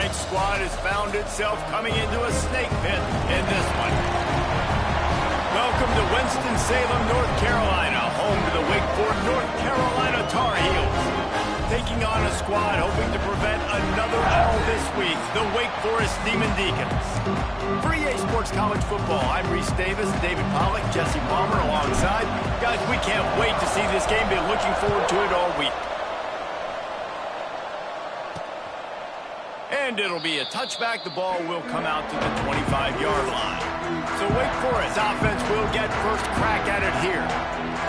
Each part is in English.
ranked squad has found itself coming into a snake pit in this one. Welcome to Winston-Salem, North Carolina, home to the Wake Forrest North Carolina Tar Heels. Taking on a squad hoping to prevent another L this week, the Wake Forest Demon Deacons. For EA Sports College Football, I'm Reese Davis, David Pollack, Jesse Palmer alongside. Guys, we can't wait to see this game. Been looking forward to it all week. And it'll be a touchback. The ball will come out to the 25-yard line. So Wake Forest offense will get first crack at it here.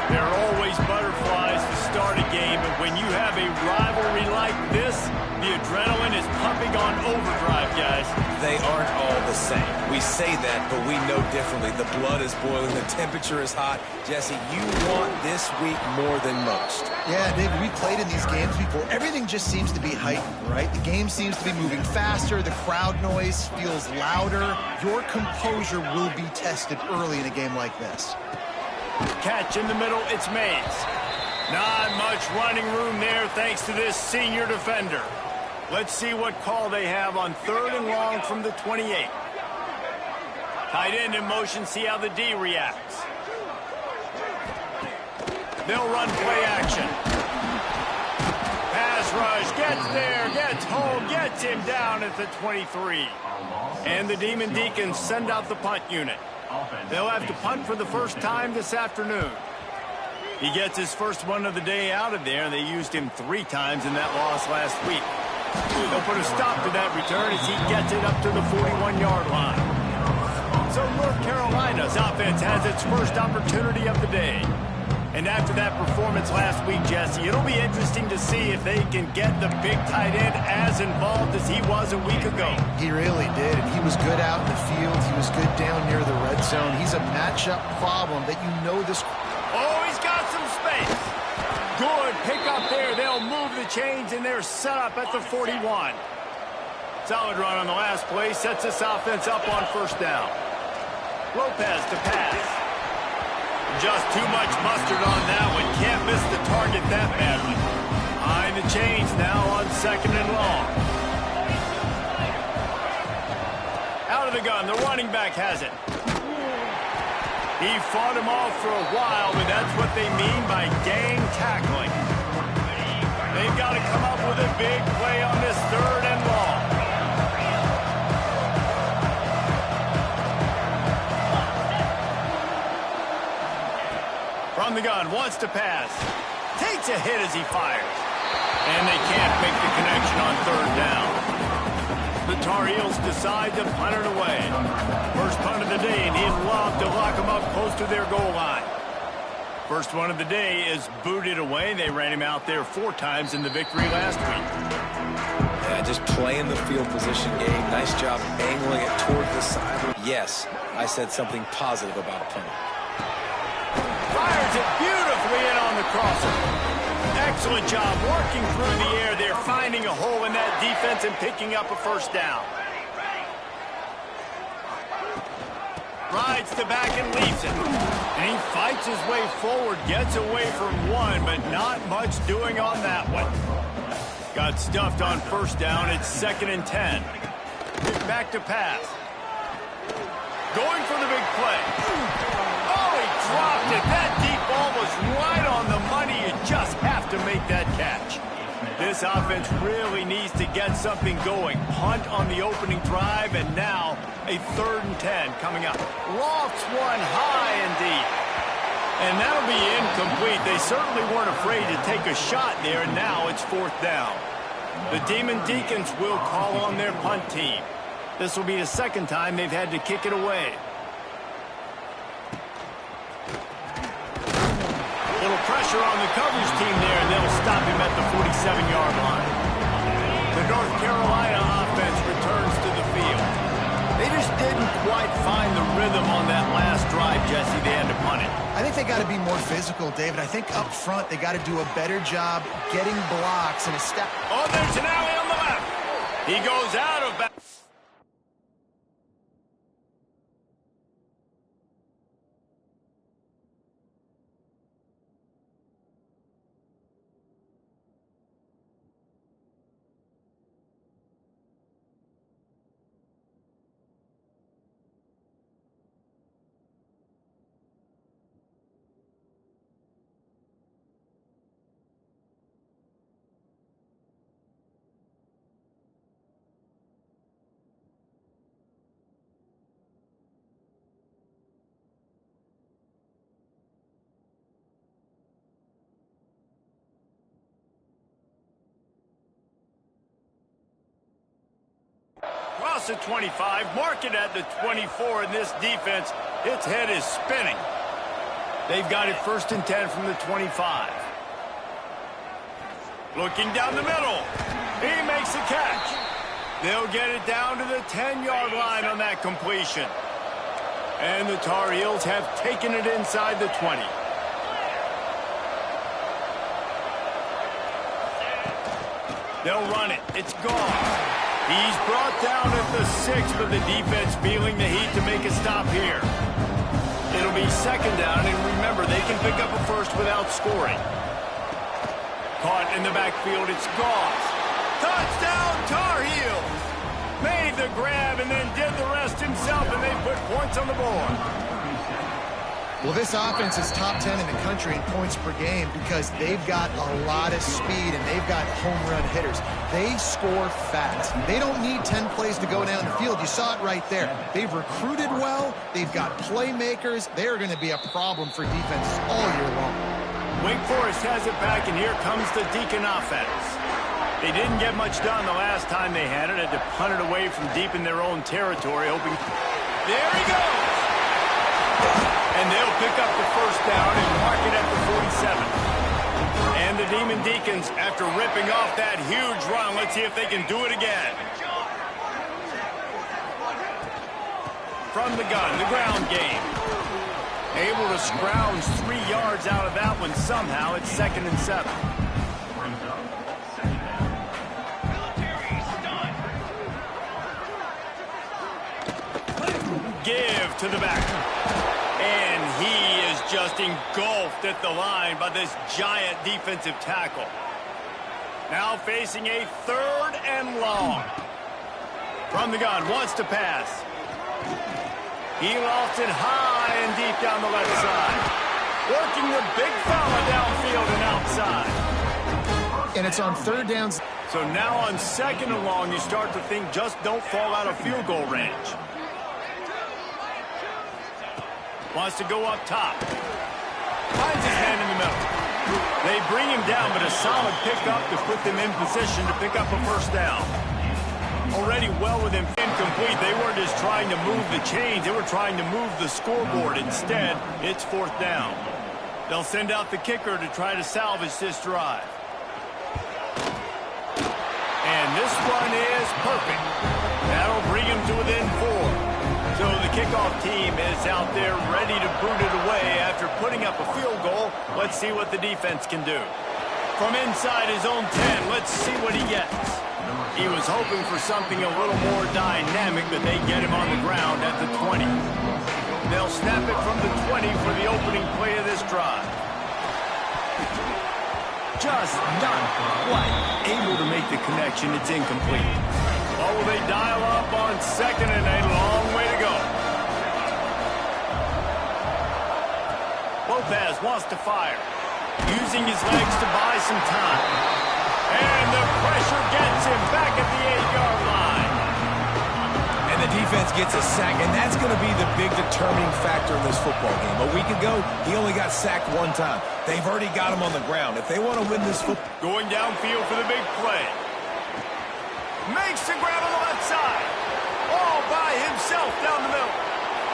There are always butterflies to start a game, but when you have a rivalry like this, the adrenaline is pumping on overdrive, guys. They aren't all the same. We say that, but we know differently. The blood is boiling. The temperature is hot. Jesse, you want this week more than most. Yeah, David, we played in these games before. Everything just seems to be heightened, right? The game seems to be moving faster. The crowd noise feels louder. Your composure will be tested early in a game like this. Catch in the middle, it's Mays. Not much running room there thanks to this senior defender. Let's see what call they have on 3rd and long from the 28. Tight end in motion, see how the D reacts. They'll run play action. Pass rush, gets there, gets home, gets him down at the 23. And the Demon Deacons send out the punt unit. They'll have to punt for the first time this afternoon. He gets his first one of the day out of there, and they used him 3 times in that loss last week. They'll put a stop to that return as he gets it up to the 41-yard line. So North Carolina's offense has its first opportunity of the day. And after that performance last week, Jesse, it'll be interesting to see if they can get the big tight end as involved as he was a week ago. He really did, and he was good out in the field. He was good down near the red zone. He's a matchup problem that you know this. Oh, he's got some space. Good pick up there. They'll move the chains, and they're set up at the 41. Solid run on the last play. Sets this offense up on first down. Lopez to pass. Just too much mustard on that one. Can't miss the target that badly. Behind the chains now on 2nd and long. Out of the gun, the running back has it. He fought him off for a while, but that's what they mean by gang tackling. They've got to come up with a big play on this 3rd and long. From the gun, wants to pass. Takes a hit as he fires. And they can't make the connection on 3rd down. The Tar Heels decide to punt it away. First punt of the day, and he'd love to lock them up close to their goal line. First one of the day is booted away. They ran him out there 4 times in the victory last week. Yeah, just playing the field position game. Nice job angling it toward the side. Yes, I said something positive about a punt. Fires it beautifully in on the crosser. Excellent job working through the air. They're finding a hole in that defense and picking up a first down. Rides to back and leaves it. And he fights his way forward, gets away from one, but not much doing on that one. Got stuffed on first down. It's 2nd and 10. Back to pass. Going for the big play. Oh, he dropped it. That deep ball was right on the money. You just have to make that catch. This offense really needs to get something going. Punt on the opening drive, and now a 3rd and 10 coming up. Lofts one high and deep. And that'll be incomplete. They certainly weren't afraid to take a shot there, and now it's 4th down. The Demon Deacons will call on their punt team. This will be the 2nd time they've had to kick it away. Little pressure on the coverage team there, and they'll stop him at the 47-yard line. The North Carolina offense returns to the field. They just didn't quite find the rhythm on that last drive, Jesse. They had to punt it. I think they got to be more physical, David. I think up front they got to do a better job getting blocks and a step. Oh, there's an alley on the left. He goes out of bounds. the 25, mark it at the 24, and this defense, its head is spinning. They've got it 1st and 10 from the 25. Looking down the middle. He makes the catch. They'll get it down to the 10-yard line on that completion. And the Tar Heels have taken it inside the 20. They'll run it. It's gone. He's brought down at the 6, but the defense feeling the heat to make a stop here. It'll be 2nd down, and remember, they can pick up a first without scoring. Caught in the backfield. It's Goss. Touchdown, Tar Heels! Made the grab and then did the rest himself, and they put points on the board. Well, this offense is top 10 in the country in points per game because they've got a lot of speed and they've got home run hitters. They score fast. They don't need 10 plays to go down the field. You saw it right there. They've recruited well. They've got playmakers. They're going to be a problem for defenses all year long. Wake Forest has it back, and here comes the Deacon offense. They didn't get much done the last time they had it. Had to punt it away from deep in their own territory, hoping... There he goes! And they'll pick up the 1st down and mark it at the 47. And the Demon Deacons, after ripping off that huge run, let's see if they can do it again. From the gun, the ground game. Able to scrounge 3 yards out of that one somehow. It's 2nd and 7. Give to the back. And he is just engulfed at the line by this giant defensive tackle. Now facing a 3rd and long. From the gun, wants to pass. He lost it high and deep down the left side. Working the big fella downfield and outside. And it's on 3rd downs. So now on 2nd and long, you start to think just don't fall out of field goal range. Wants to go up top. Finds his man in the middle. They bring him down, but a solid pickup to put them in position to pick up a 1st down. Already well within incomplete. They weren't just trying to move the chains. They were trying to move the scoreboard. Instead, it's 4th down. They'll send out the kicker to try to salvage this drive. And this one is perfect. That'll bring him to within 4. So the kickoff team is out there ready to boot it away after putting up a field goal. Let's see what the defense can do. From inside his own 10, let's see what he gets. He was hoping for something a little more dynamic, but they get him on the ground at the 20. They'll snap it from the 20 for the opening play of this drive. Just not quite able to make the connection. It's incomplete. Or will they dial up on 2nd and a long way to go? Lopez wants to fire, using his legs to buy some time. And the pressure gets him back at the 8-yard line. And the defense gets a sack, and that's going to be the big determining factor in this football game. A week ago, he only got sacked 1 time. They've already got him on the ground. If they want to win this football... Going downfield for the big play. Makes the grab on the left side. All by himself down the middle.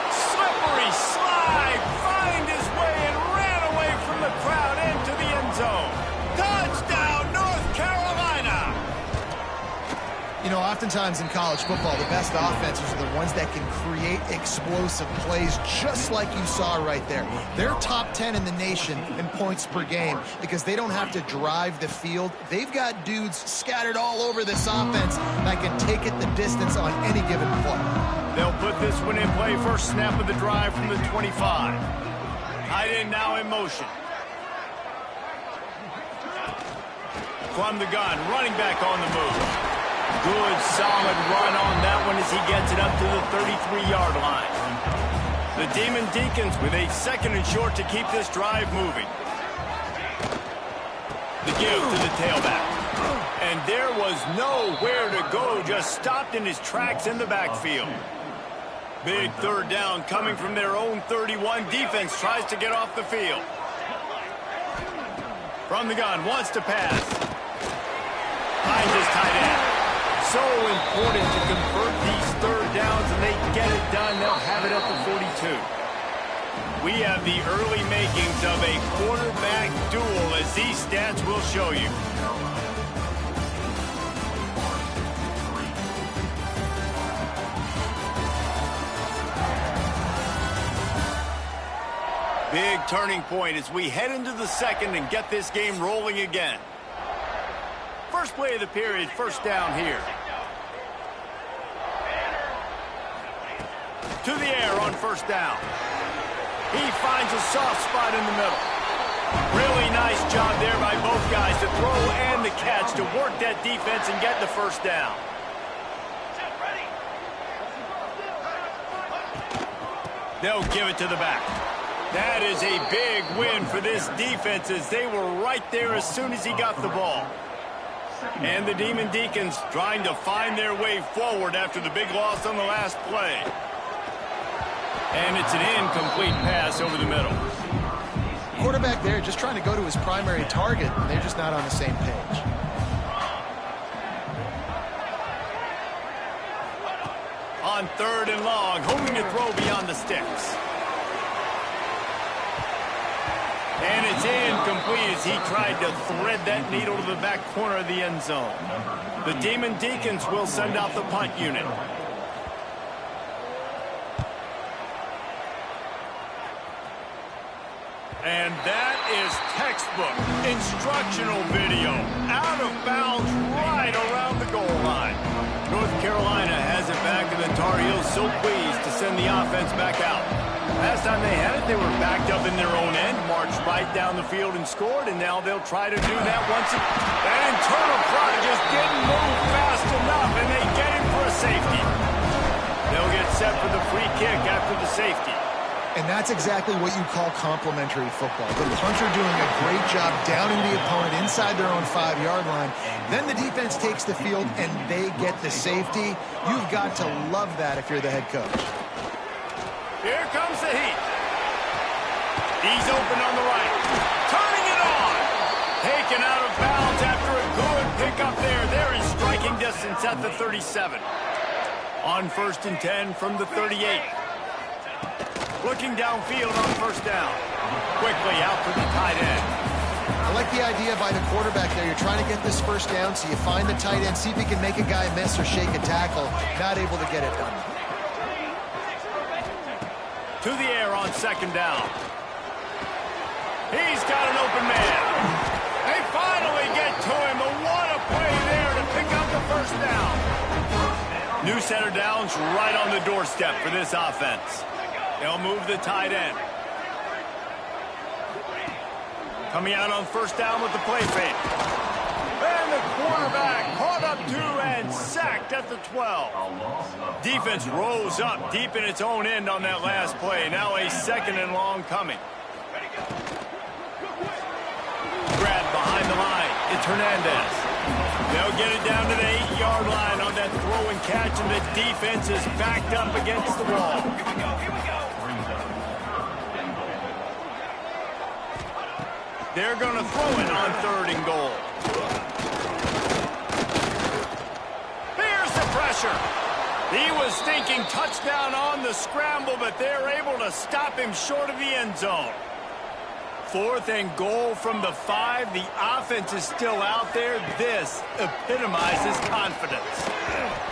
Slippery slide. Find his way and ran away from the crowd into the end zone. Touchdown, North Carolina. You know, oftentimes in college football, the best offenses are the ones that can create explosive plays just like you saw right there. They're top 10 in the nation in points per game because they don't have to drive the field. They've got dudes scattered all over this offense that can take it the distance on any given play. They'll put this one in play. First snap of the drive from the 25. Tight end now in motion. From the gun, running back on the move. Good, solid run on that one as he gets it up to the 33-yard line. The Demon Deacons with a 2nd and short to keep this drive moving. The give to the tailback. And there was nowhere to go, just stopped in his tracks in the backfield. Big 3rd down coming from their own 31. Defense tries to get off the field. From the gun, wants to pass. Finds his tight end. So important to convert these third downs and they get it done, they'll have it at the 42. We have the early makings of a quarterback duel, as these stats will show you. Big turning point as we head into the second and get this game rolling again. First play of the period, first down here. To the air on first down. He finds a soft spot in the middle. Really nice job there by both guys to throw and the catch to work that defense and get the first down. They'll give it to the back. That is a big win for this defense as they were right there as soon as he got the ball. And the Demon Deacons trying to find their way forward after the big loss on the last play. And it's an incomplete pass over the middle. Quarterback there just trying to go to his primary target, and they're just not on the same page. On third and long, hoping to throw beyond the sticks. And it's incomplete as he tried to thread that needle to the back corner of the end zone. The Demon Deacons will send out the punt unit. And that is textbook instructional video. Out of bounds right around the goal line. North Carolina has it back, and the Tar Heels so pleased to send the offense back out. Last time they had it, they were backed up in their own end, marched right down the field and scored, and now they'll try to do that once again. That internal clock just didn't move fast enough, and they get him for a safety. They'll get set for the free kick after the safety. And that's exactly what you call complementary football. The punter doing a great job downing the opponent inside their own 5-yard line. Then the defense takes the field, and they get the safety. You've got to love that if you're the head coach. Here comes the heat. He's open on the right. Turning it on. Taken out of bounds after a good pickup there. They're in striking distance at the 37. On first and 10 from the 38. Looking downfield on first down. Quickly out to the tight end. I like the idea by the quarterback there. You're trying to get this first down, so you find the tight end, see if he can make a guy miss or shake a tackle. Not able to get it done. To the air on second down. He's got an open man. They finally get to him. But what a play there to pick up the first down. New center downs right on the doorstep for this offense. They'll move the tight end. Coming out on first down with the play fake. And the quarterback caught up to and sacked at the 12. Defense rose up deep in its own end on that last play. Now a second and long coming. Grab behind the line. It's Hernandez. They'll get it down to the 8-yard line on that throw and catch, and the defense is backed up against the wall. They're going to throw it on third and goal. Here's the pressure. He was thinking touchdown on the scramble, but they're able to stop him short of the end zone. Fourth and goal from the 5. The offense is still out there. This epitomizes confidence.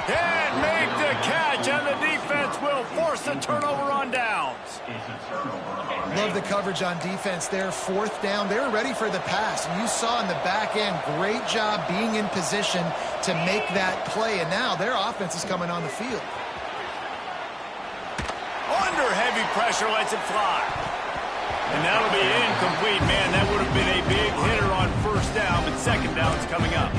Can't make the catch, and the defense will force the turnover on downs. Love the coverage on defense there. Fourth down. They were ready for the pass. And you saw in the back end, great job being in position to make that play. And now their offense is coming on the field. Under heavy pressure, lets it fly. And that'll be incomplete, man. That would have been a big hitter on first down, but second down's coming up.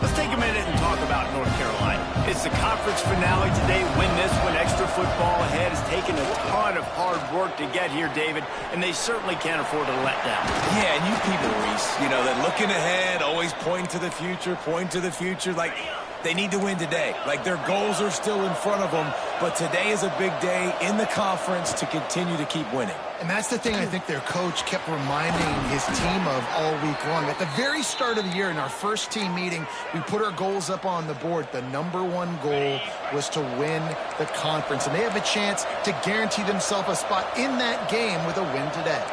Let's take a minute and talk about North Carolina. It's the conference finale today. Win this one. Extra football ahead has taken a ton of hard work to get here, David, and they certainly can't afford to let down. Yeah, and you people, Reese, you know, that looking ahead, always pointing to the future, like, They need to win today. Like, their goals are still in front of them, but today is a big day in the conference to continue to keep winning. And that's the thing I think their coach kept reminding his team of all week long. At the very start of the year, in our first team meeting, we put our goals up on the board. The #1 goal was to win the conference, and they have a chance to guarantee themselves a spot in that game with a win today.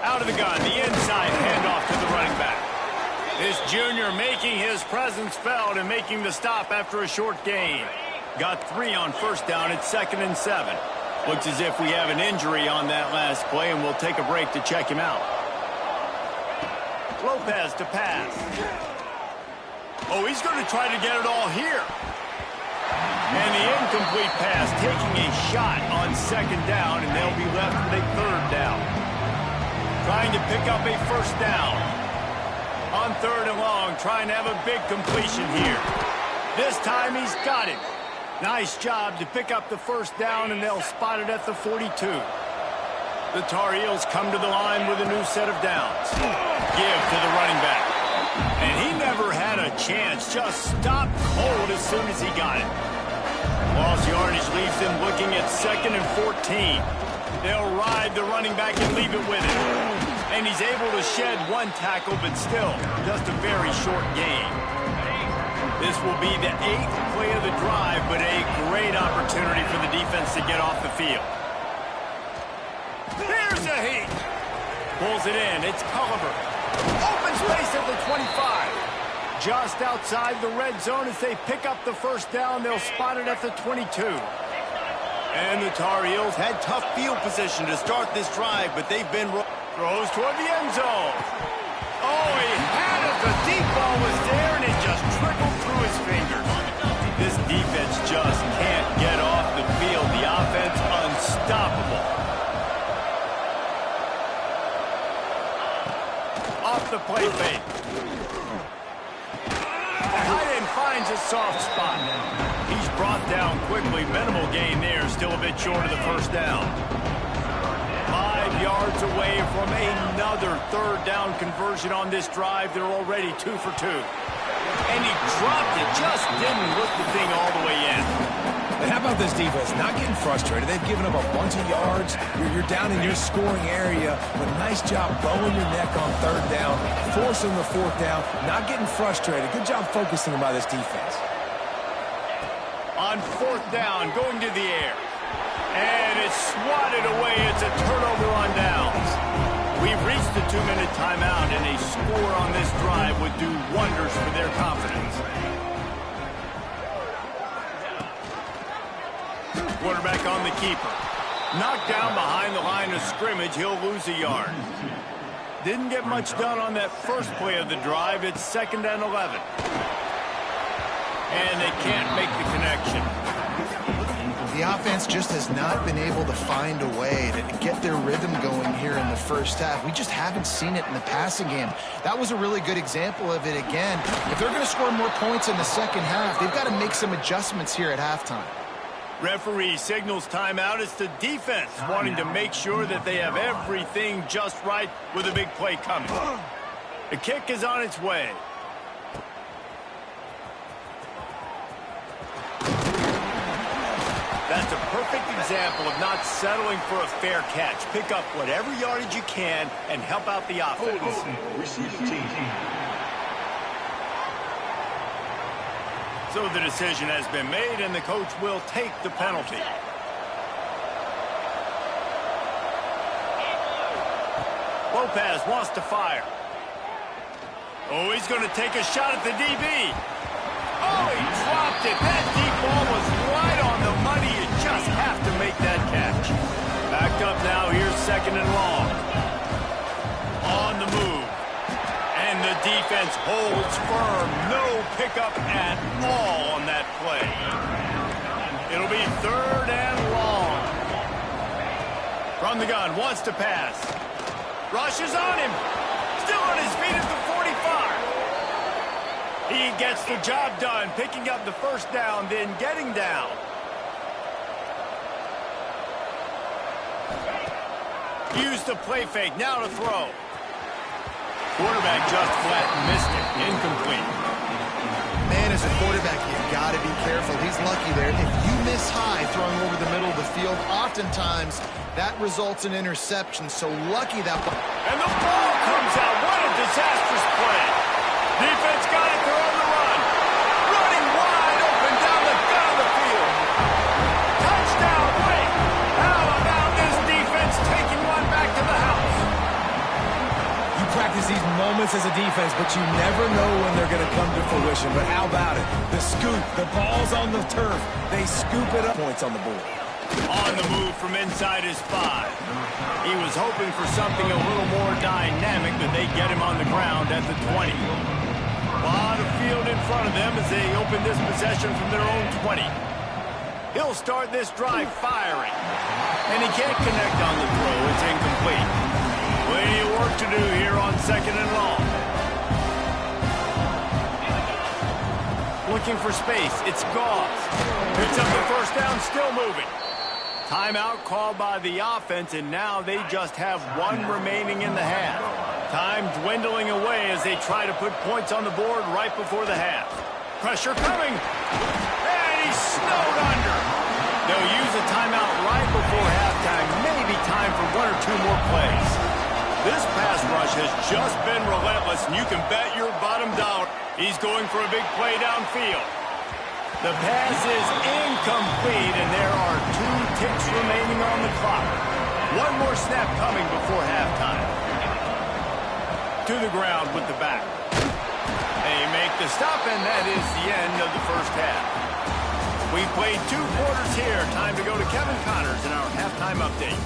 Out of the gun, the inside handoff to the running back. This junior making his presence felt and making the stop after a short gain. Got 3 on first down at 2nd and 7. Looks as if we have an injury on that last play, and we'll take a break to check him out. Lopez to pass. Oh, he's going to try to get it all here. And the incomplete pass taking a shot on 2nd down, and they'll be left with a 3rd down. Trying to pick up a first down. On 3rd and long, trying to have a big completion here. This time he's got it. Nice job to pick up the first down, and they'll spot it at the 42. The Tar Heels come to the line with a new set of downs. Give to the running back. And he never had a chance. Just stopped cold as soon as he got it. Lost yardage leaves them looking at 2nd and 14. They'll ride the running back and leave it with him. And he's able to shed 1 tackle, but still, just a very short gain. This will be the 8th play of the drive, but a great opportunity for the defense to get off the field. Here's a heat. Pulls it in. It's Culliver. Open space at the 25. Just outside the red zone as they pick up the first down. They'll spot it at the 22. And the Tar Heels had tough field position to start this drive, but they've been... Throws toward the end zone. Oh, he had it. The deep ball was there, and it just trickled through his fingers. This defense just can't get off the field. The offense unstoppable. Off the play fake. Tight end finds a soft spot. He's brought down quickly. Minimal gain there. Still a bit short of the first down. 5 yards away from another 3rd down conversion on this drive. They're already 2 for 2. And he dropped it. Just didn't look the thing all the way in. And how about this defense? Not getting frustrated. They've given up a bunch of yards. You're down in your scoring area, but nice job bowing your neck on 3rd down, forcing the 4th down, not getting frustrated. Good job focusing by this defense. On 4th down, going to the air. And it's swatted away. It's a turnover on downs. We've reached the 2-minute timeout, and a score on this drive would do wonders for their confidence. Quarterback on the keeper. Knocked down behind the line of scrimmage. He'll lose a yard. Didn't get much done on that first play of the drive. It's 2nd and 11. And they can't make the connection. The offense just has not been able to find a way to get their rhythm going here in the first half. We just haven't seen it in the passing game. That was a really good example of it again. If they're going to score more points in the second half, they've got to make some adjustments here at halftime. Referee signals timeout. It's the defense wanting to make sure that they have everything just right with a big play coming. The kick is on its way. That's a perfect example of not settling for a fair catch. Pick up whatever yardage you can and help out the offense. So the decision has been made, and the coach will take the penalty. Lopez wants to fire. Oh, he's going to take a shot at the DB. Oh, he dropped it. That deep ball was right on the money. You just have to make that catch. Backed up now. Here's 2nd and long. On the move. And the defense holds firm. No pickup at all on that play. It'll be 3rd and long. From the gun. Wants to pass. Rushes on him. Still on his feet at the 45. He gets the job done, picking up the first down, then getting down. Use the play fake, now to throw. Quarterback just flat missed it. Incomplete. Man, as a quarterback, you've got to be careful. He's lucky there. If you miss high throwing over the middle of the field, oftentimes that results in interception. So lucky that ball. And the ball comes out. What a disastrous play. Defense got it. They're on the run. Running wide open down the field. Touchdown, Wake. How about this defense taking one back to the house? You practice these moments as a defense, but you never know when they're going to come to fruition. But how about it? The scoop, the ball's on the turf. They scoop it up. Points on the board. On the move from inside his 5. He was hoping for something a little more dynamic, but they get him on the ground at the 20. A lot of field in front of them as they open this possession from their own 20. He'll start this drive firing. And he can't connect on the throw. It's incomplete. Plenty of work to do here on 2nd and long. Looking for space. It's Goss. Picks up the first down, still moving. Timeout called by the offense, and now they just have 1 remaining in the half. Time dwindling away as they try to put points on the board right before the half. Pressure coming. And he's snowed under. They'll use a timeout right before halftime. Maybe time for 1 or 2 more plays. This pass rush has just been relentless, and you can bet your bottom dollar he's going for a big play downfield. The pass is incomplete, and there are 2 ticks remaining on the clock. 1 more snap coming before halftime. To the ground with the back. They make the stop, and that is the end of the first half. We played 2 quarters here. Time to go to Kevin Connors in our halftime update.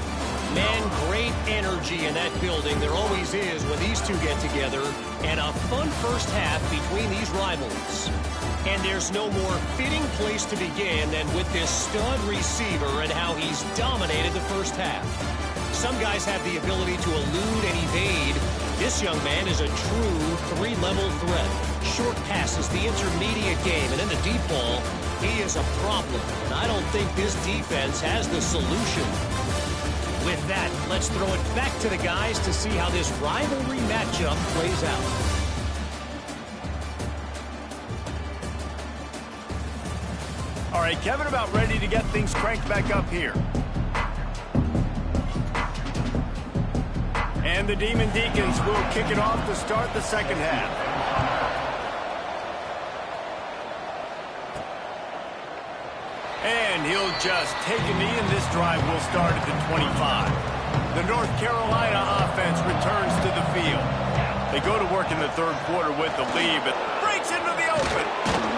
Man, great energy in that building. There always is when these two get together. And a fun first half between these rivals. And there's no more fitting place to begin than with this stud receiver and how he's dominated the first half. Some guys have the ability to elude and evade. This young man is a true 3-level threat. Short passes, the intermediate game, and in the deep ball, he is a problem. And I don't think this defense has the solution. With that, let's throw it back to the guys to see how this rivalry matchup plays out. All right, Kevin about ready to get things cranked back up here. And the Demon Deacons will kick it off to start the second half. And he'll just take a knee, and this drive will start at the 25. The North Carolina offense returns to the field. They go to work in the 3rd quarter with the lead, but breaks into the open.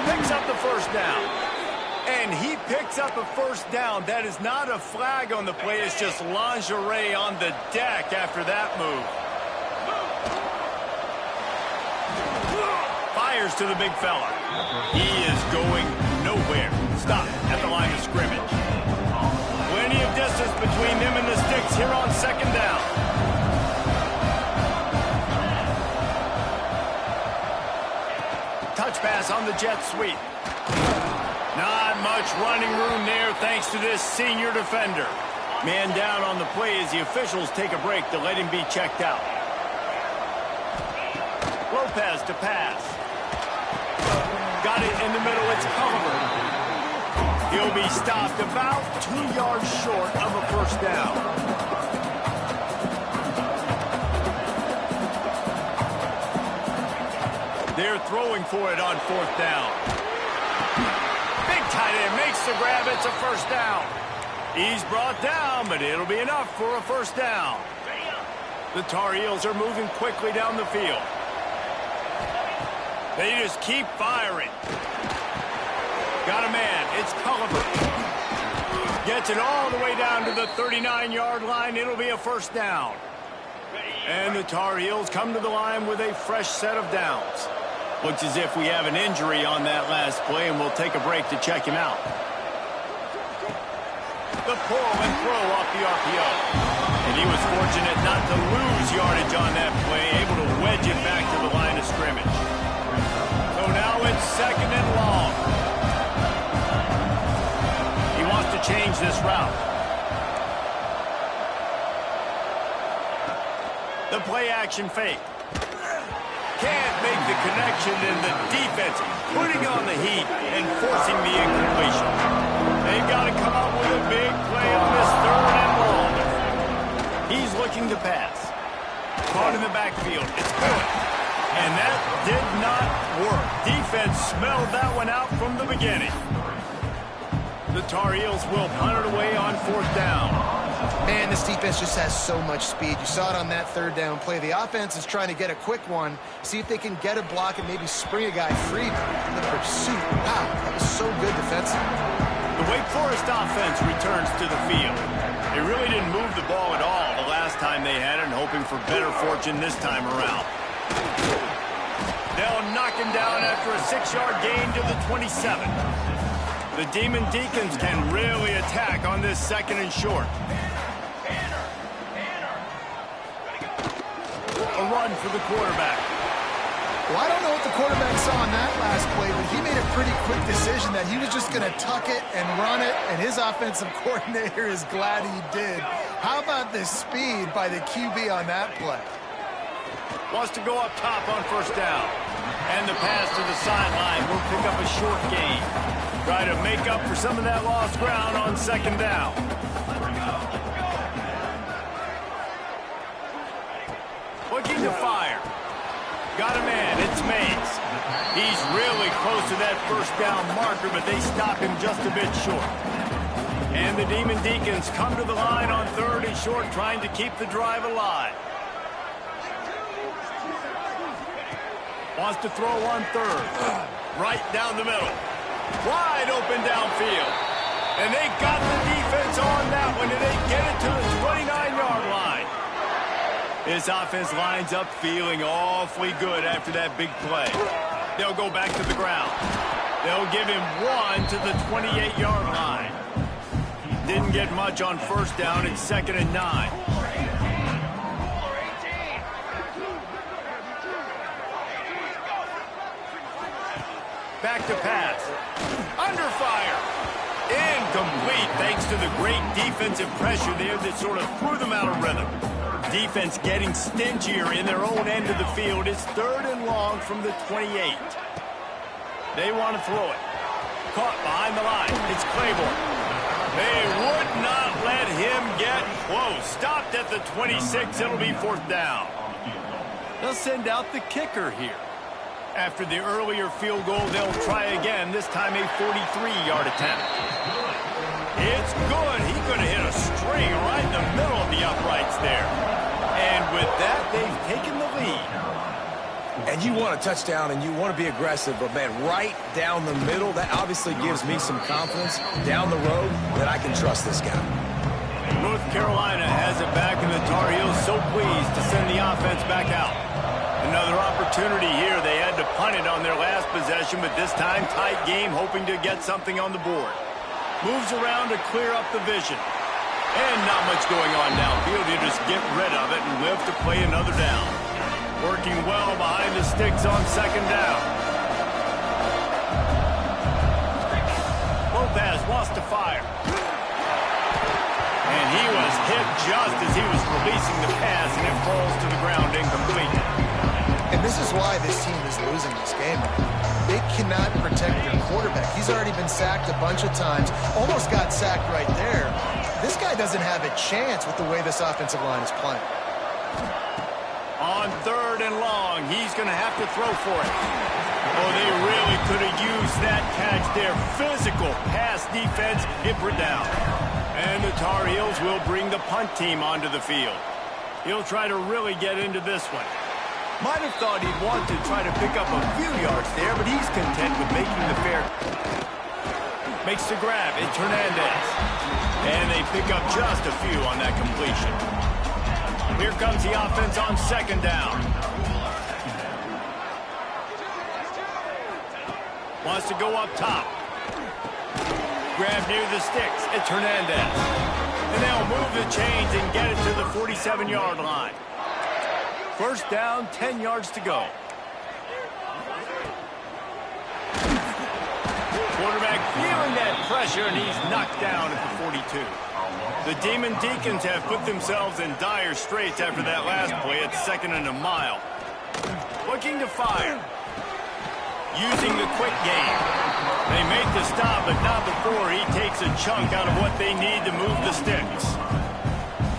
Picks up the first down. And he picks up a first down. That is not a flag on the play. It's just lingerie on the deck after that move. Fires to the big fella. He is going nowhere. Stop at the line of scrimmage. Plenty of distance between them and the sticks here on 2nd down. Touch pass on the jet sweep. Not much running room there thanks to this senior defender. Man down on the play as the officials take a break to let him be checked out. Lopez to pass. Got it in the middle. It's Culliver. He'll be stopped about 2 yards short of a first down. They're throwing for it on 4th down. Big tight end makes the grab. It's a first down. He's brought down, but it'll be enough for a first down. The Tar Heels are moving quickly down the field. They just keep firing. Got a man. It's Culliver. Gets it all the way down to the 39-yard line. It'll be a first down. And the Tar Heels come to the line with a fresh set of downs. Looks as if we have an injury on that last play, and we'll take a break to check him out. The pull and throw off the RPO. And he was fortunate not to lose yardage on that play, able to wedge it back to the line of scrimmage. So now it's 2nd and long. He wants to change this route. The play action fake. can't make the connection, and the defense putting on the heat and forcing the incompletion. They've got to come up with a big play on this third and long. He's looking to pass. Caught in the backfield. It's good. And that did not work. Defense smelled that one out from the beginning. The Tar Heels will punt it away on fourth down. Man, this defense just has so much speed. You saw it on that third down play. The offense is trying to get a quick one, see if they can get a block and maybe spring a guy free. The pursuit, wow, that was so good defensively. The Wake Forest offense returns to the field. They really didn't move the ball at all the last time they had it, and hoping for better fortune this time around. They'll knock him down after a 6-yard gain to the 27. The Demon Deacons can really attack on this second and short. A run for the quarterback. Well, I don't know what the quarterback saw on that last play, but he made a pretty quick decision that he was just going to tuck it and run it, and his offensive coordinator is glad he did. How about the speed by the QB on that play? Wants to go up top on first down. And the pass to the sideline will pick up a short gain. Try to make up for some of that lost ground on second down. Looking to fire. Got a man, it's Mays. He's really close to that first down marker, but they stop him just a bit short. And the Demon Deacons come to the line on third and short, trying to keep the drive alive. Wants to throw on third. Right down the middle. Wide open downfield. And they got the defense on that one, and they get it to the 29-yard line. This offense lines up feeling awfully good after that big play. They'll go back to the ground. They'll give him one to the 28-yard line. Didn't get much on first down. It's 2nd and 9. Back to pass. Under fire. Incomplete thanks to the great defensive pressure there that sort of threw them out of rhythm. Defense getting stingier in their own end of the field. It's 3rd and long from the 28. They want to throw it. Caught behind the line. It's Claiborne. They would not let him get close. Stopped at the 26. It'll be 4th down. They'll send out the kicker here. After the earlier field goal, they'll try again, this time a 43-yard attempt. It's good. He could have hit a string right in the middle of the uprights there. And with that, they've taken the lead. And you want a touchdown and you want to be aggressive, but, man, right down the middle, that obviously gives me some confidence down the road that I can trust this guy. North Carolina has it back, and the Tar Heels so pleased to send the offense back out. Another opportunity here. They had to punt it on their last possession, but this time tight game, hoping to get something on the board. Moves around to clear up the vision. And not much going on downfield. You just get rid of it and live to play another down. Working well behind the sticks on second down. Lopez wants to fire. And he was hit just as he was releasing the pass, and it falls to the ground incomplete. And this is why this team is losing this game. They cannot protect their quarterback. He's already been sacked a bunch of times. Almost got sacked right there. This guy doesn't have a chance with the way this offensive line is playing. On 3rd and long, he's going to have to throw for it. Oh, they really could have used that catch there. Physical pass defense, it were down. And the Tar Heels will bring the punt team onto the field. He'll try to really get into this one. Might have thought he'd want to try to pick up a few yards there, but he's content with making the fair. Makes the grab. It's Hernandez. And they pick up just a few on that completion. Here comes the offense on second down. Wants to go up top. Grab near the sticks. It's Hernandez. And they'll move the chains and get it to the 47-yard line. First down, 10 yards to go. Quarterback feeling that pressure, and he's knocked down at the 42. The Demon Deacons have put themselves in dire straits after that last play. It's 2nd and a mile. Looking to fire. Using the quick game. They make the stop, but not before he takes a chunk out of what they need to move the sticks.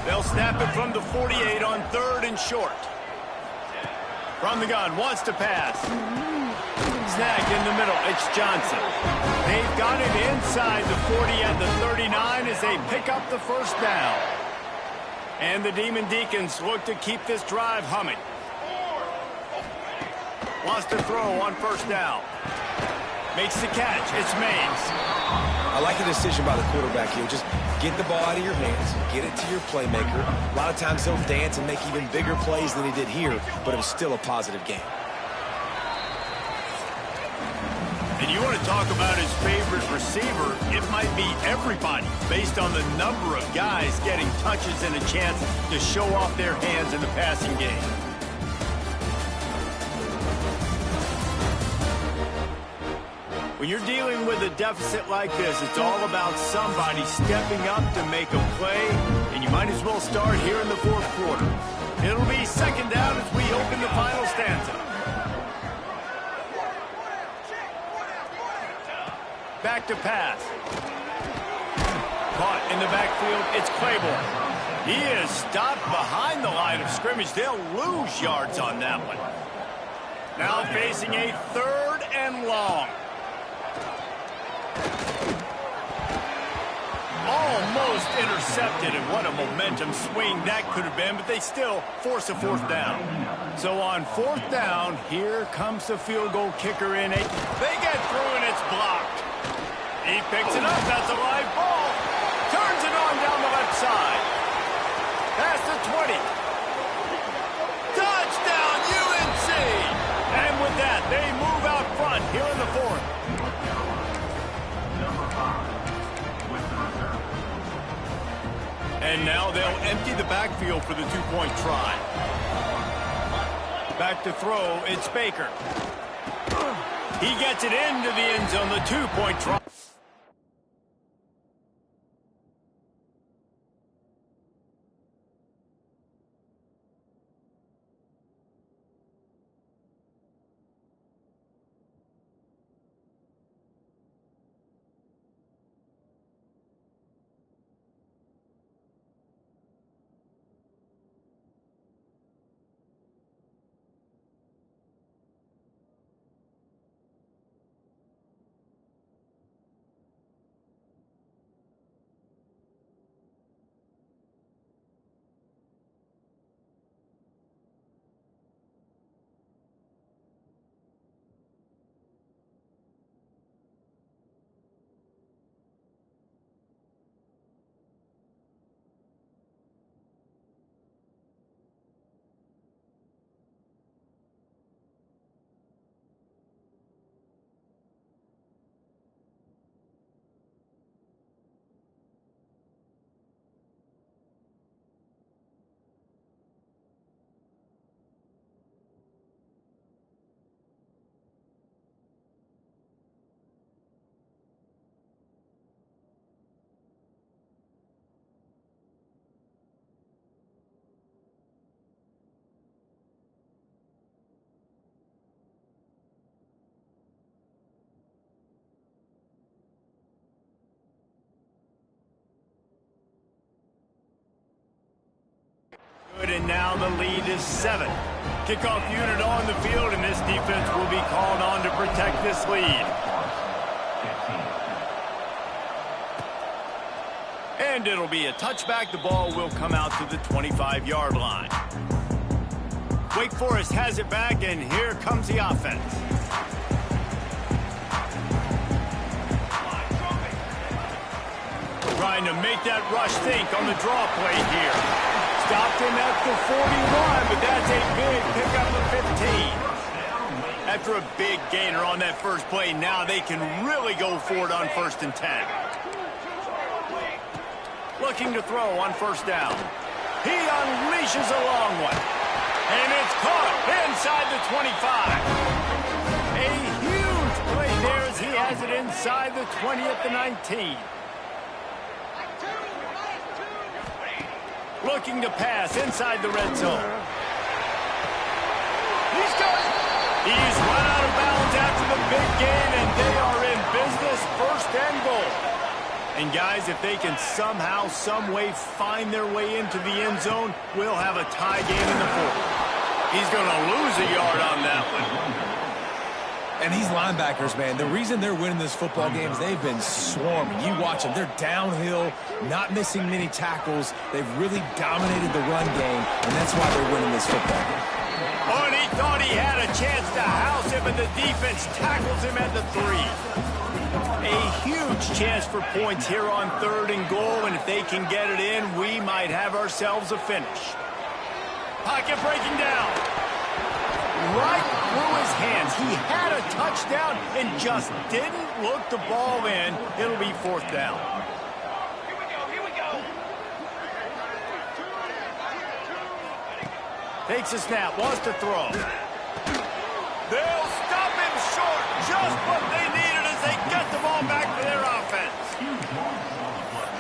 They'll snap it from the 48 on 3rd and short. From the gun, wants to pass. Snagged in the middle, it's Johnson. They've got it inside the 40 at the 39 as they pick up the first down. And the Demon Deacons look to keep this drive humming. Wants to throw on first down. Makes the catch. It's Mays. I like the decision by the quarterback here. Just get the ball out of your hands, get it to your playmaker. A lot of times he'll dance and make even bigger plays than he did here, but it was still a positive game. And you want to talk about his favorite receiver, it might be everybody, based on the number of guys getting touches and a chance to show off their hands in the passing game. When you're dealing with a deficit like this, it's all about somebody stepping up to make a play, and you might as well start here in the 4th quarter. It'll be 2nd down as we open the final stanza. Back to pass. Caught in the backfield, it's Claiborne. He is stopped behind the line of scrimmage. They'll lose yards on that one. Now facing a 3rd and long. Almost intercepted, and what a momentum swing that could have been, but they still force a 4th down. So on 4th down, here comes the field goal kicker in. They get through, and it's blocked. He picks it up. That's a live ball. Turns it on down the left side. Past the 20. Touchdown, UNC! And with that, they move out front here in the 4th. And now they'll empty the backfield for the 2-point try. Back to throw, it's Baker. He gets it into the end zone, the 2-point try. Good, and now the lead is 7. Kickoff unit on the field, and this defense will be called on to protect this lead. And it'll be a touchback. The ball will come out to the 25-yard line. Wake Forest has it back, and here comes the offense. Trying to make that rush think on the draw play here. Stopped him at the 41, but that's a big pickup of 15. After a big gainer on that first play, now they can really go for it on 1st and 10. Looking to throw on 1st down. He unleashes a long one. And it's caught inside the 25. A huge play there as he has it inside the 20 at the 19. Looking to pass inside the red zone. He's going. He's run out of bounds after the big gain, and they are in business, first and goal. And guys, if they can somehow, some way find their way into the end zone, we'll have a tie game in the fourth. He's going to lose a yard on that one. And these linebackers, man, the reason they're winning this football game is they've been swarming. You watch them. They're downhill, not missing many tackles. They've really dominated the run game, and that's why they're winning this football game. Oh, and he thought he had a chance to house him, and the defense tackles him at the 3. A huge chance for points here on 3rd and goal, and if they can get it in, we might have ourselves a finish. Pocket breaking down. Right through his hands. He had a touchdown and just didn't look the ball in. It'll be 4th down. Here we go. Takes a snap, wants to throw. They'll stop him short. Just what they needed as they get the ball back for their offense.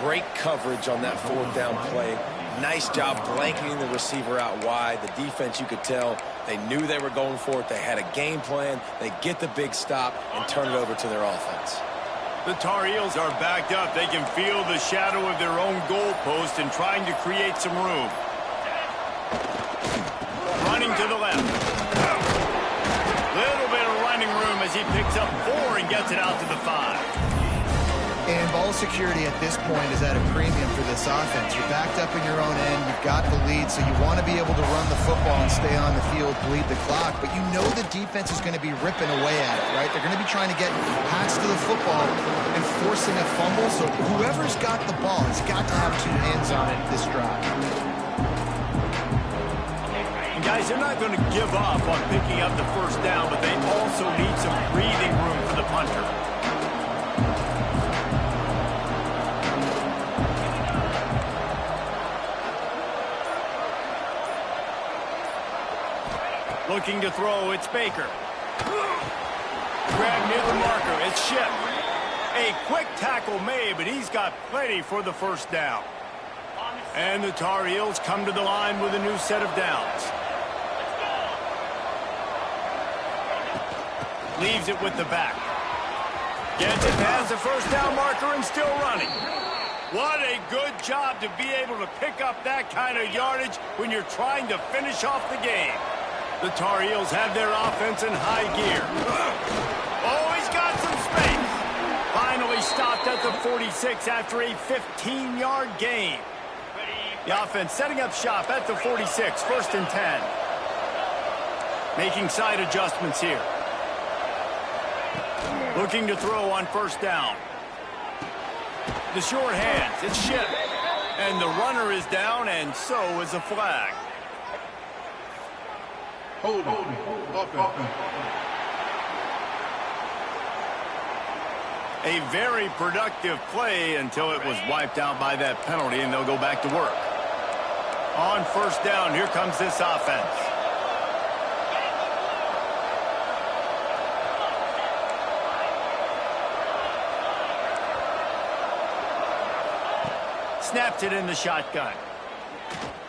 Great coverage on that 4th down play. Nice job blanketing the receiver out wide. The defense, you could tell, they knew they were going for it. They had a game plan. They get the big stop and turn it over to their offense. The Tar Heels are backed up. They can feel the shadow of their own goalpost and trying to create some room. Running to the left. Little bit of running room as he picks up 4 and gets it out to the 5. And ball security at this point is at a premium for this offense. You're backed up in your own end. You've got the lead, so you want to be able to run the football and stay on the field, bleed the clock. But you know the defense is going to be ripping away at it, right? They're going to be trying to get past to the football and forcing a fumble. So whoever's got the ball has got to have 2 hands on it this drive. And guys, they're not going to give up on picking up the 1st down, but they also need some breathing room for the punter. Looking to throw, it's Baker. Grab near the marker, it's Ship. A quick tackle made, but he's got plenty for the 1st down. And the Tar Heels come to the line with a new set of downs. Leaves it with the back. Gets it past the 1st down marker and still running. What a good job to be able to pick up that kind of yardage when you're trying to finish off the game. The Tar Heels have their offense in high gear. Oh, he's got some space. Finally stopped at the 46 after a 15-yard gain. The offense setting up shop at the 46, 1st and 10. Making side adjustments here. Looking to throw on 1st down. The short hands, it's Ship. And the runner is down, and so is a flag. Hold on. A very productive play until it was wiped out by that penalty, and they'll go back to work. On 1st down, here comes this offense. Snapped it in the shotgun.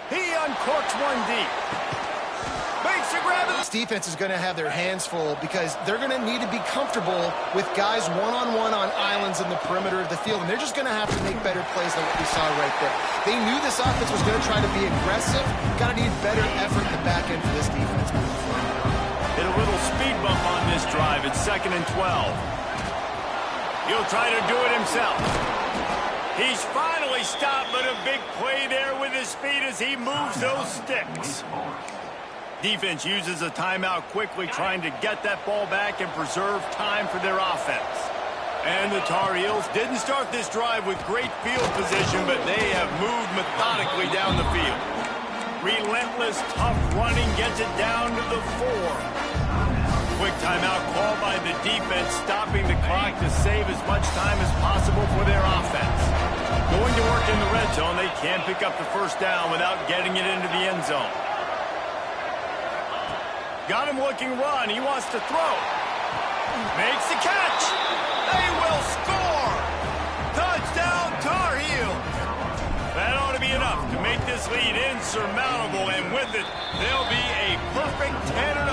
He uncorks one deep. Makes a grab. This defense is going to have their hands full because they're going to need to be comfortable with guys one-on-one on islands in the perimeter of the field, and they're just going to have to make better plays than what we saw right there. They knew this offense was going to try to be aggressive. Got to need better effort in the back end for this defense. Hit a little speed bump on this drive. It's 2nd and 12. He'll try to do it himself. He's finally stopped, but a big play there with his speed as he moves those sticks. Defense uses a timeout quickly, trying to get that ball back and preserve time for their offense. And the Tar Heels didn't start this drive with great field position, but they have moved methodically down the field. Relentless, tough running gets it down to the 4. Quick timeout called by the defense, stopping the clock to save as much time as possible for their offense. Going to work in the red zone, they can't pick up the 1st down without getting it into the end zone. Got him looking run. He wants to throw. Makes the catch. They will score. Touchdown, Tar Heels. That ought to be enough to make this lead insurmountable, and with it, they'll be a perfect 10-0.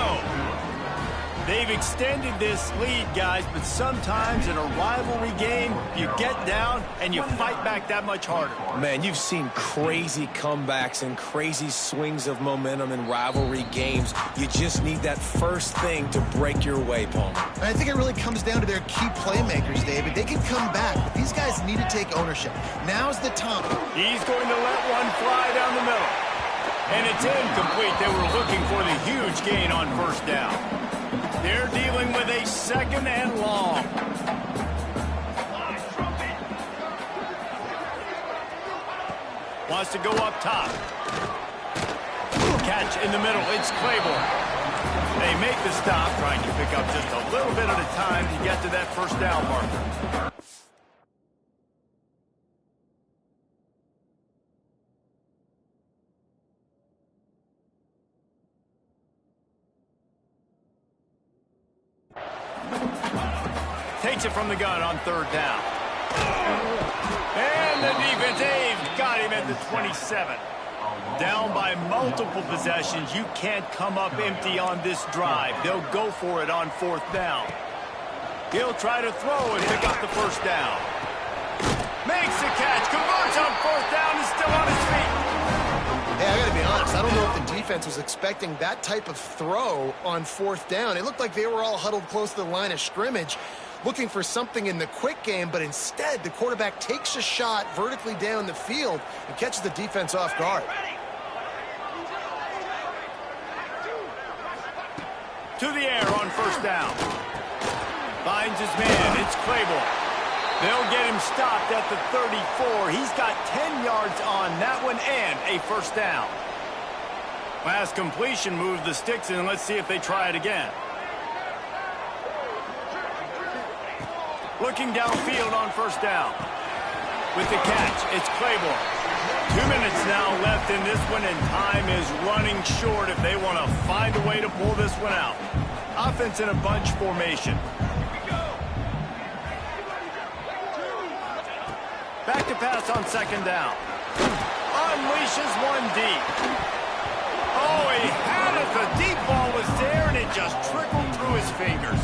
They've extended this lead, guys, but sometimes in a rivalry game, you get down and you fight back that much harder. Man, you've seen crazy comebacks and crazy swings of momentum in rivalry games. You just need that first thing to break your way, Palmer. And I think it really comes down to their key playmakers, David. They can come back, but these guys need to take ownership. Now's the time. He's going to let one fly down the middle. And it's incomplete. They were looking for the huge gain on first down. They're dealing with a second and long. Wants to go up top. Catch in the middle. It's Claiborne. They make the stop, trying to pick up just a little bit at a time to get to that first down marker. Takes it from the gun on third down. And the defense, they've got him at the 27. Down by multiple possessions. You can't come up empty on this drive. They'll go for it on fourth down. He'll try to throw and pick up the first down. Makes the catch, converts on fourth down, is still on his feet. Hey, I got to be honest. I don't know if the defense was expecting that type of throw on fourth down. It looked like they were all huddled close to the line of scrimmage, looking for something in the quick game, but instead the quarterback takes a shot vertically down the field and catches the defense off guard. To the air on first down. Finds his man. It's Claiborne. They'll get him stopped at the 34. He's got 10 yards on that one and a first down. Last completion moved the sticks in. Let's see if they try it again. Looking downfield on first down. With the catch, it's Claiborne. 2 minutes now left in this one, and time is running short if they want to find a way to pull this one out. Offense in a bunch formation. Back to pass on second down. Unleashes one deep. Oh, he had it. The deep ball was there, and it just trickled through his fingers.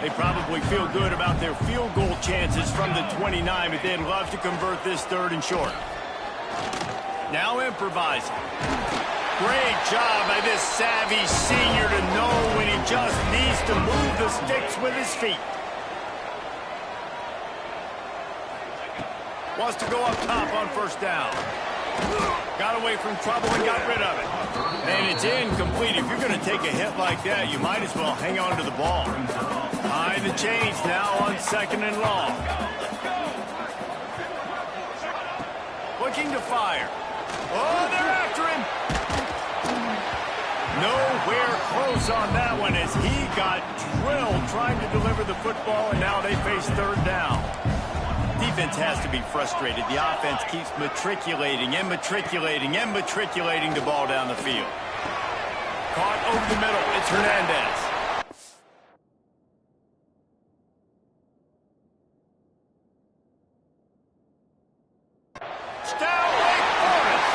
They probably feel good about their field goal chances from the 29, but they'd love to convert this third and short. Now improvising. Great job by this savvy senior to know when he just needs to move the sticks with his feet. Wants to go up top on first down. Got away from trouble and got rid of it. And it's incomplete. If you're going to take a hit like that, you might as well hang on to the ball. High the chains now on second and long. Looking to fire. Oh, they're after him. Nowhere close on that one as he got drilled trying to deliver the football, and now they face third down. Defense has to be frustrated. The offense keeps matriculating and matriculating and matriculating the ball down the field. Caught over the middle. It's Hernandez. Down Wake Forrest.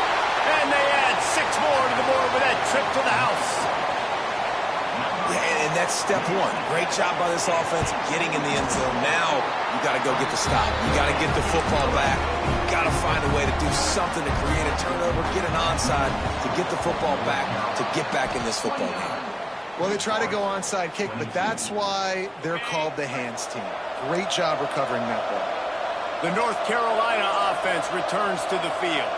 And they add 6 more to the board with that trip to the house. Yeah, and that's step one. Great job by this offense getting in the end zone. Now you got to go get the stop. You got to get the football back. You got to find a way to do something to create a turnover, get an onside, to get the football back, to get back in this football game. Well, they try to go onside kick, but that's why they're called the hands team. Great job recovering that ball. The North Carolina offense returns to the field.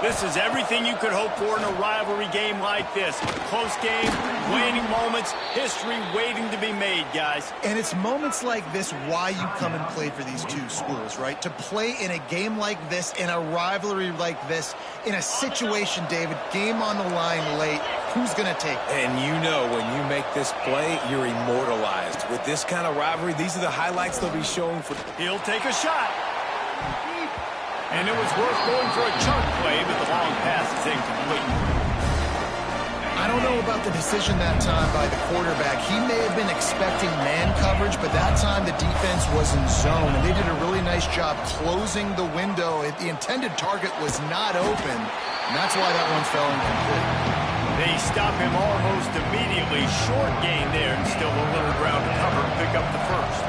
This is everything you could hope for in a rivalry game like this. Close game, waning moments, history waiting to be made, guys. And it's moments like this why you come and play for these two schools, right? To play in a game like this, in a rivalry like this, in a situation, David, game on the line late, who's going to take it? And you know when you make this play, you're immortalized. With this kind of rivalry, these are the highlights they'll be showing for... He'll take a shot. And it was worth going for a chunk play, but the long pass is incomplete. I don't know about the decision that time by the quarterback. He may have been expecting man coverage, but that time the defense was in zone, and they did a really nice job closing the window. The intended target was not open, and that's why that one fell incomplete. They stop him almost immediately. Short gain there, and still a little ground to cover to pick up the first.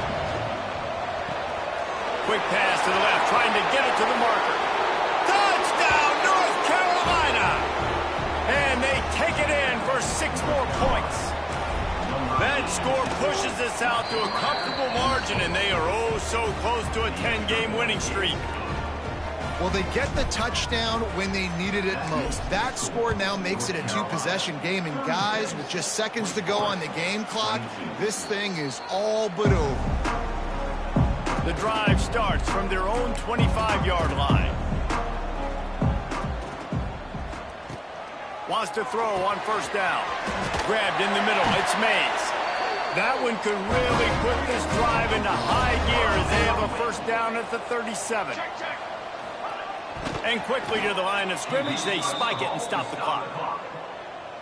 Quick pass to the left, trying to get it to the marker. Touchdown, North Carolina! And they take it in for 6 more points. That score pushes us out to a comfortable margin, and they are oh so close to a 10-game winning streak. Well, they get the touchdown when they needed it most. That score now makes it a 2-possession game, and guys, with just seconds to go on the game clock, this thing is all but over. The drive starts from their own 25-yard line. Wants to throw on first down. Grabbed in the middle. It's Mays. That one could really put this drive into high gear as they have a first down at the 37. And quickly to the line of scrimmage, they spike it and stop the clock.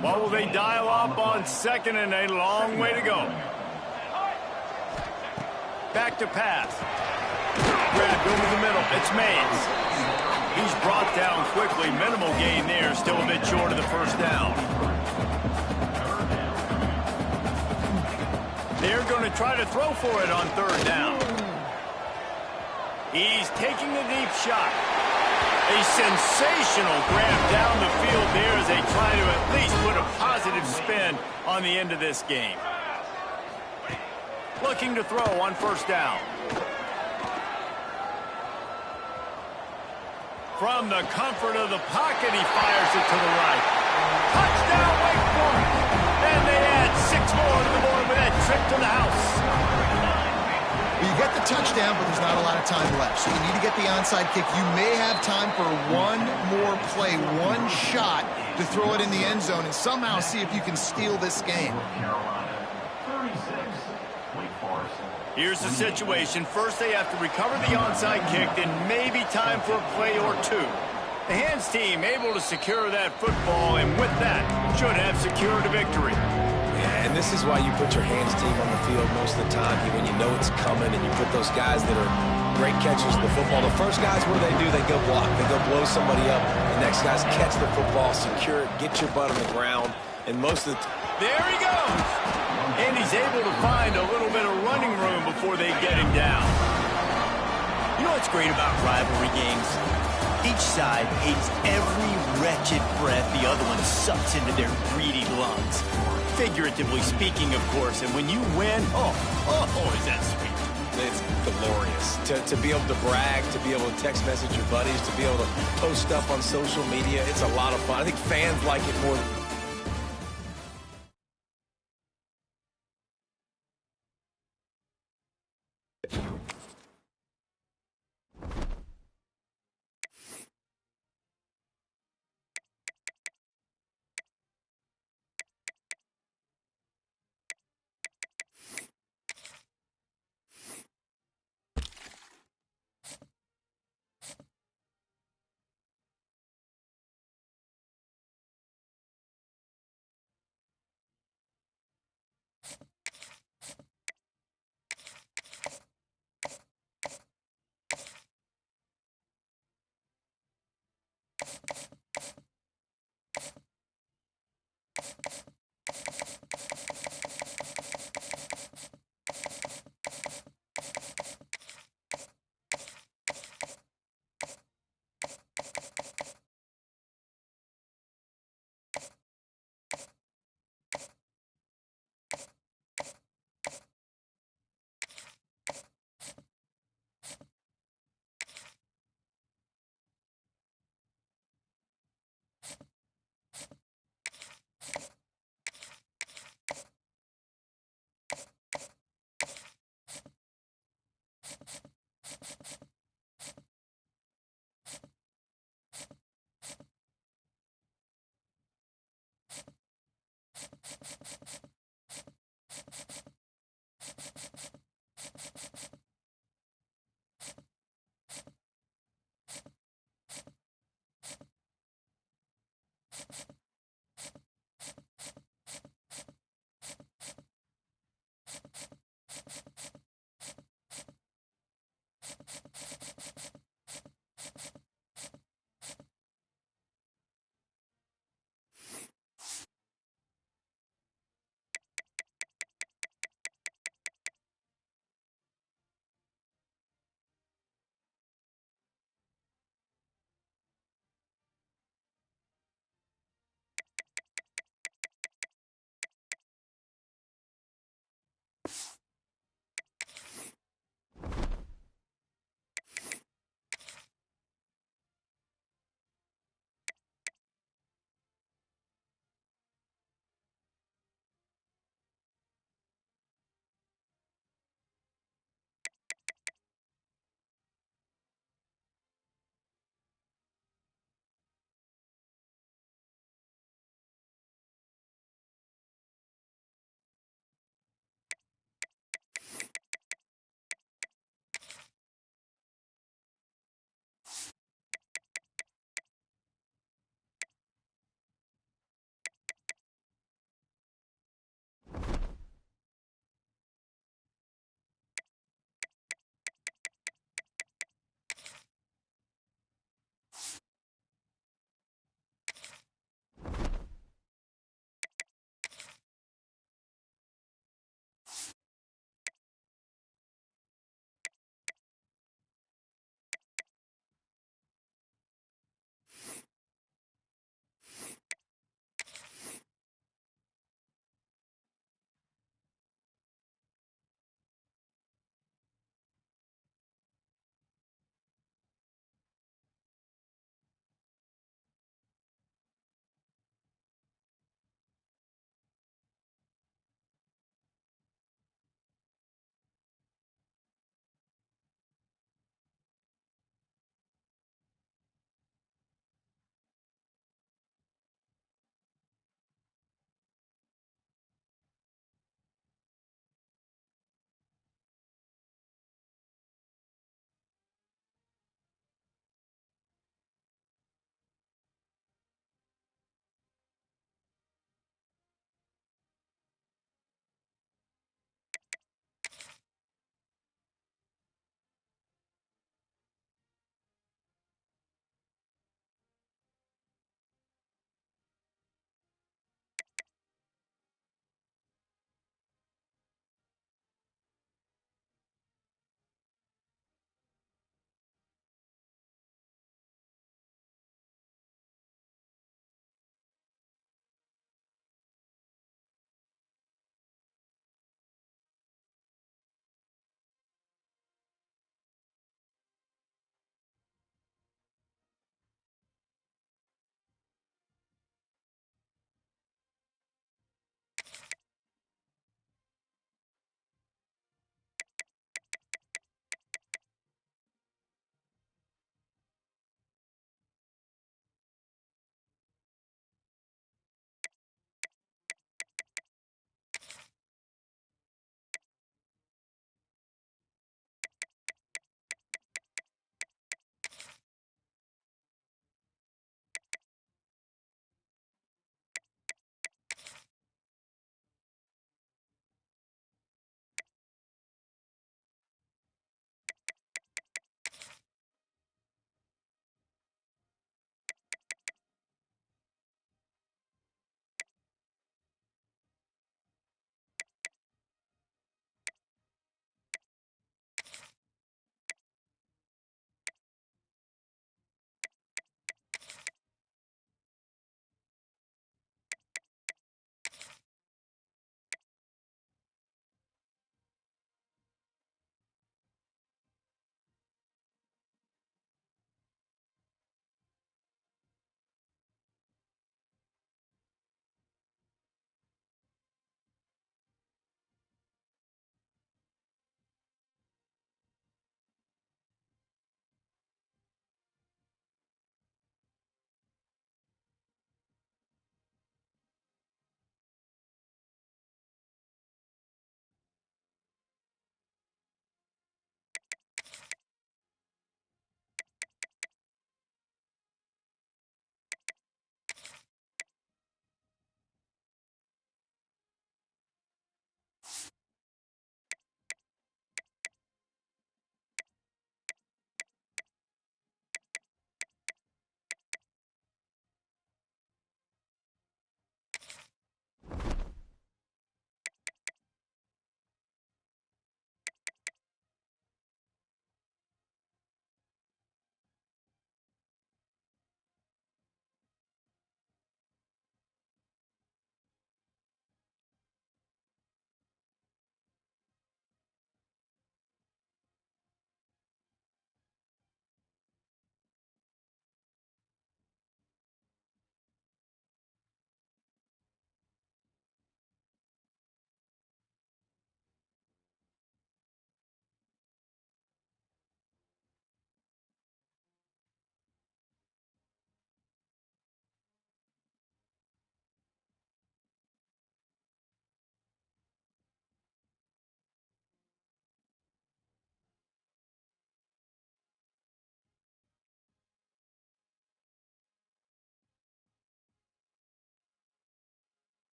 What will they dial up on second, and a long way to go. Back to pass. Grabbed over the middle. It's Mays. He's brought down quickly. Minimal gain there. Still a bit short of the first down. They're going to try to throw for it on third down. He's taking the deep shot. A sensational grab down the field there as they try to at least put a positive spin on the end of this game. Looking to throw on first down. From the comfort of the pocket, he fires it to the right. Touchdown, Wake Forrest! And they add 6 more to the board with that trip to the house. You get the touchdown, but there's not a lot of time left. So you need to get the onside kick. You may have time for one more play, one shot to throw it in the end zone and somehow see if you can steal this game. Here's the situation. First, they have to recover the onside kick, then maybe time for a play or two. The hands team able to secure that football, and with that, should have secured a victory. Yeah, and this is why you put your hands team on the field most of the time, when you know it's coming, and you put those guys that are great catchers of the football. The first guys, what do? They go block. They go blow somebody up. The next guys catch the football, secure it, get your butt on the ground, and most of the There he goes! And he's able to find a little bit of running room before they get him down. You know what's great about rivalry games? Each side hates every wretched breath the other one sucks into their greedy lungs. Figuratively speaking, of course, and when you win, oh, is that sweet. It's glorious. To be able to brag, to be able to text message your buddies, to be able to post stuff on social media, it's a lot of fun. I think fans like it more